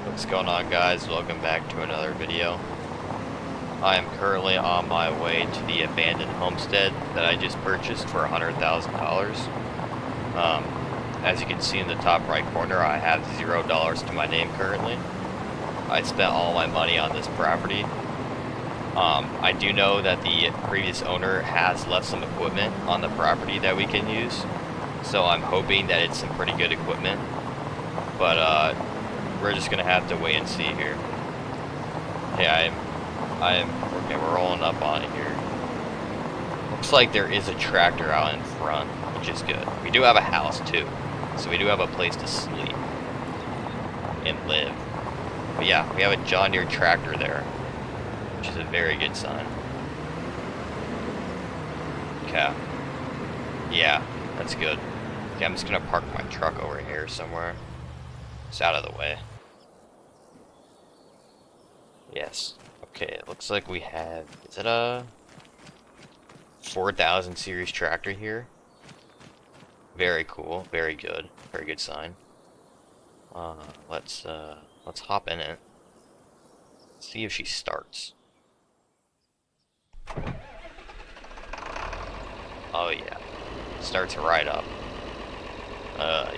What's going on, guys? Welcome back to another video. I am currently on my way to the Abandoned Homestead that I just purchased for $100,000. As you can see in the top right corner, I have $0 to my name currently. I spent all my money on this property. I do know that the previous owner has left some equipment on the property that we can use, so I'm hoping that it's some pretty good equipment. But we're just gonna have to wait and see here. Yeah, okay, we're rolling up on it here. Looks like there is a tractor out in front, which is good. We do have a house too, so we do have a place to sleep and live. But yeah, we have a John Deere tractor there, which is a very good sign. Okay. Yeah, that's good. Okay, I'm just gonna park my truck over here somewhere. It's out of the way. Yes. Okay, it looks like we have, is it a 4000 series tractor here? Very cool, very good sign. Let's hop in it. See if she starts. Oh yeah, starts right up.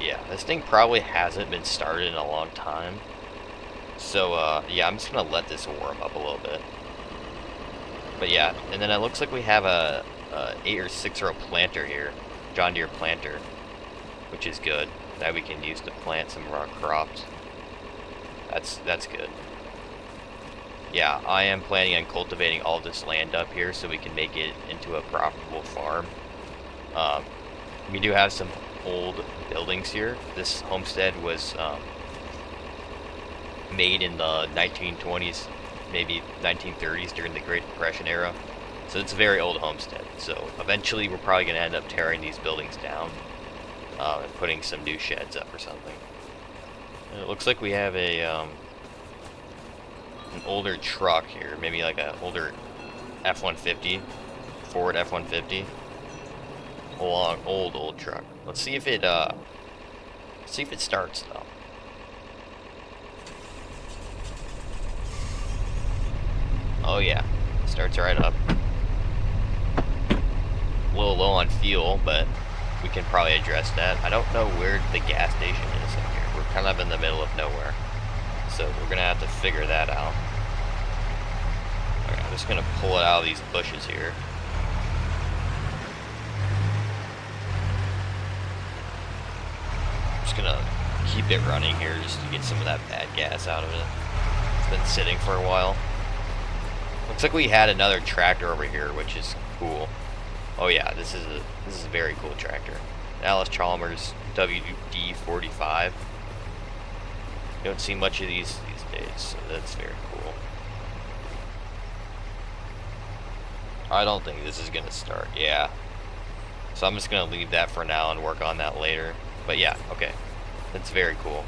Yeah, this thing probably hasn't been started in a long time. So, yeah, I'm just gonna let this warm up a little bit. But yeah, and then it looks like we have a 8 or 6 row planter here, John Deere planter, which is good. That we can use to plant some of our crops. That's good. Yeah, I am planning on cultivating all this land up here so we can make it into a profitable farm. We do have some old buildings here. This homestead was made in the 1920s, maybe 1930s during the Great Depression era. So it's a very old homestead. So eventually we're probably going to end up tearing these buildings down and putting some new sheds up or something. And it looks like we have a an older truck here, maybe like an older F-150, Ford F-150. Long, old truck. Let's see if it starts though. Oh yeah, starts right up. A little low on fuel, but we can probably address that. I don't know where the gas station is in here. We're kind of in the middle of nowhere, so we're gonna have to figure that out. Alright, I'm just gonna pull it out of these bushes here. I'm just gonna keep it running here just to get some of that bad gas out of it. It's been sitting for a while. Looks like we had another tractor over here, which is cool. Oh yeah, this is a very cool tractor. Alice Chalmers WD-45. You don't see much of these days, so that's very cool. I don't think this is gonna start. Yeah. So I'm just gonna leave that for now and work on that later. But yeah, okay. That's very cool.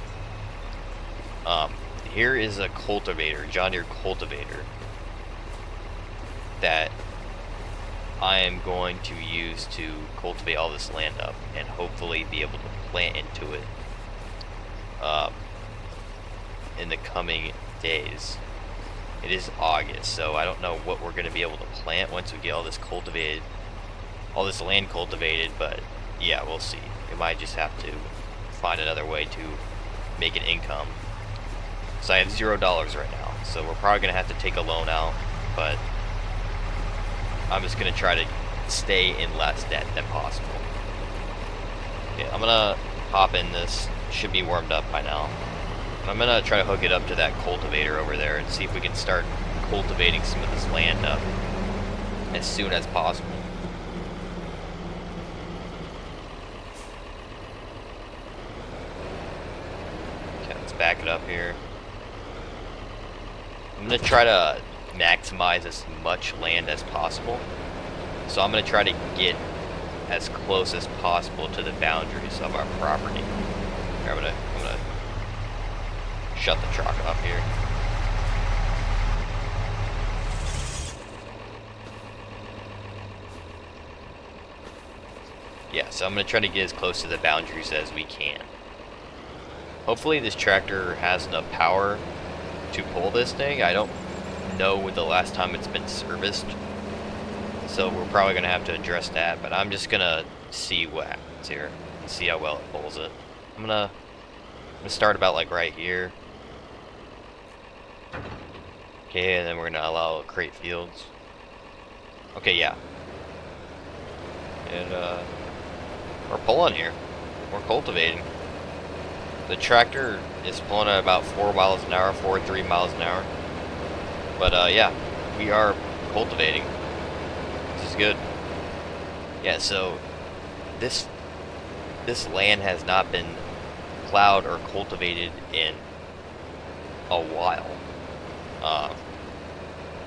Here is a cultivator, John Deere cultivator, that I am going to use to cultivate all this land up and hopefully be able to plant into it in the coming days. It is August, so I don't know what we're going to be able to plant once we get all this cultivated, all this land cultivated, but yeah, we'll see. We might just have to find another way to make an income. So I have $0 right now, so we're probably going to have to take a loan out, but I'm just going to try to stay in less debt than possible. Okay, I'm going to hop in this. It should be warmed up by now. I'm going to try to hook it up to that cultivator over there and see if we can start cultivating some of this land up as soon as possible. Okay, let's back it up here. I'm going to try to maximize as much land as possible. So I'm going to try to get as close as possible to the boundaries of our property. Here, I'm gonna shut the truck off here. Yeah, so I'm going to try to get as close to the boundaries as we can. Hopefully this tractor has enough power to pull this thing. I don't know the last time it's been serviced, so we're probably gonna have to address that, but I'm just gonna see what happens here and see how well it pulls it. I'm gonna start about like right here. Okay, and then we're gonna allow crate fields. Okay, yeah. And we're pulling here. We're cultivating. The tractor is pulling at about 4 miles an hour, 3 miles an hour. But yeah, we are cultivating. This is good. Yeah, so this land has not been plowed or cultivated in a while.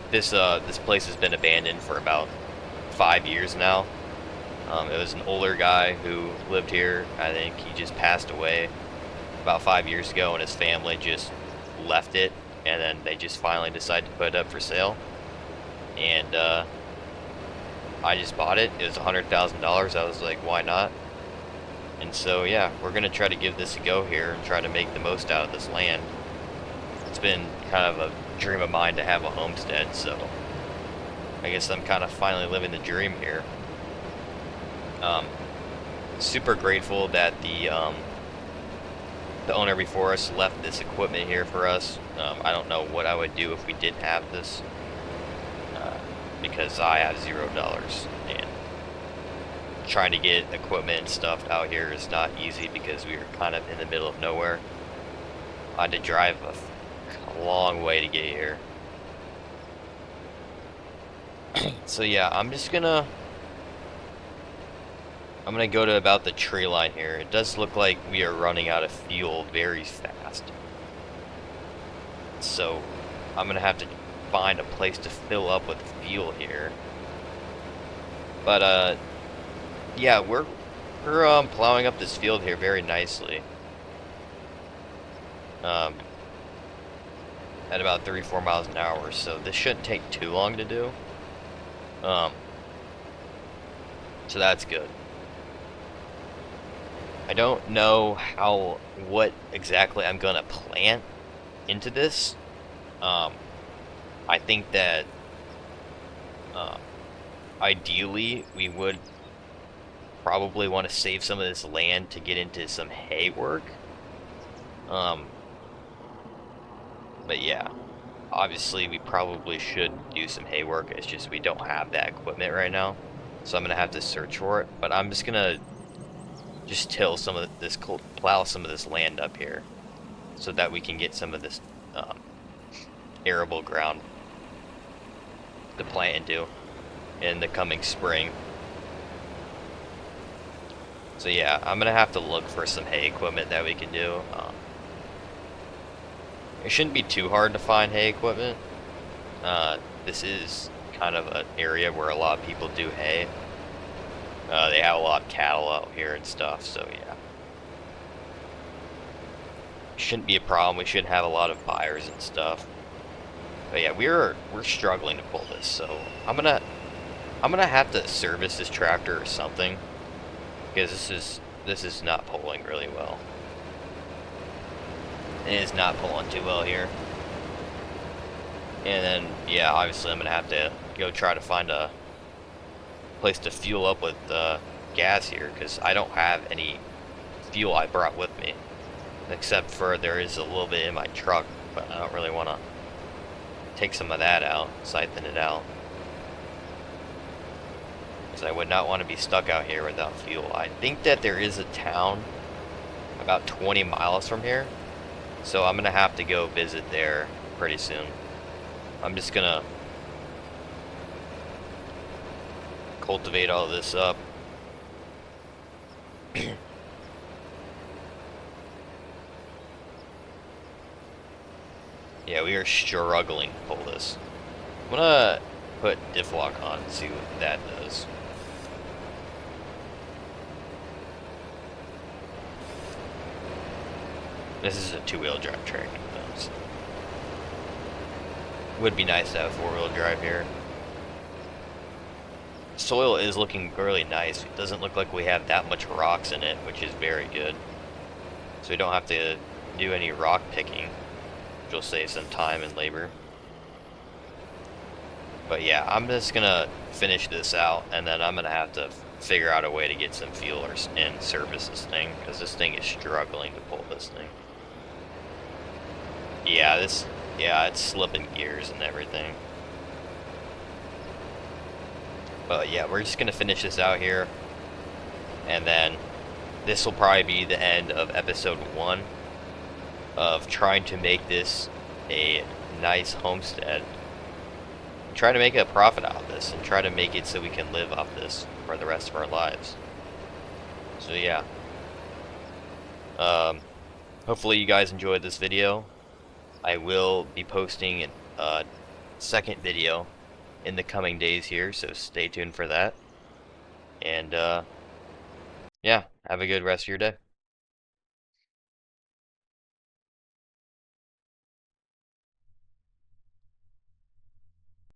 This place has been abandoned for about 5 years now. It was an older guy who lived here. I think he just passed away about 5 years ago, and his family just left it, and then they just finally decided to put it up for sale. And I just bought it. It was $100,000. I was like, why not? And so yeah, we're gonna try to give this a go here and try to make the most out of this land. It's been kind of a dream of mine to have a homestead, so I guess I'm kind of finally living the dream here. Super grateful that the owner before us left this equipment here for us. I don't know what I would do if we didn't have this, because I have $0, and trying to get equipment and stuff out here is not easy because we are kind of in the middle of nowhere. I had to drive a long way to get here. So yeah, I'm gonna go to about the tree line here. It does look like we are running out of fuel very fast. So I'm gonna have to find a place to fill up with fuel here. But yeah, we're plowing up this field here very nicely. At about 34 miles an hour, so this shouldn't take too long to do. So that's good. I don't know what exactly I'm gonna plant into this. I think that ideally we would probably want to save some of this land to get into some hay work. But yeah, obviously we probably should do some hay work. It's just we don't have that equipment right now, so I'm gonna have to search for it. But I'm just gonna till some of this, plow some of this land up here, so that we can get some of this arable ground to plant into in the coming spring. So yeah, I'm gonna have to look for some hay equipment that we can do. It shouldn't be too hard to find hay equipment. This is kind of an area where a lot of people do hay. They have a lot of cattle out here and stuff, so yeah. Shouldn't be a problem. We should have a lot of buyers and stuff. But yeah, we're struggling to pull this, so I'm gonna have to service this tractor or something, because this is not pulling really well. It is not pulling too well here. And then yeah, obviously I'm gonna have to go try to find a place to fuel up with gas here, because I don't have any fuel I brought with me, except for there is a little bit in my truck, but I don't really want to take some of that out, siphon it out, because I would not want to be stuck out here without fuel. I think that there is a town about 20 miles from here, so I'm gonna have to go visit there pretty soon. I'm just gonna cultivate all this up. Yeah, we are struggling to pull this. I'm gonna put diff lock on and see what that does. This is a two-wheel drive tractor though, so would be nice to have four-wheel drive here. Soil is looking really nice. It doesn't look like we have that much rocks in it, which is very good. So we don't have to do any rock picking, which will save some time and labor. But yeah, I'm just gonna finish this out, and then I'm gonna have to figure out a way to get some fuel and service this thing, because this thing is struggling to pull this thing. Yeah, it's slipping gears and everything. But yeah, we're just gonna finish this out here, and then this will probably be the end of episode 1 of trying to make this a nice homestead. Try to make a profit out of this, and try to make it so we can live off this for the rest of our lives. So yeah, hopefully you guys enjoyed this video. I will be posting a second video in the coming days here, so stay tuned for that. And yeah, have a good rest of your day.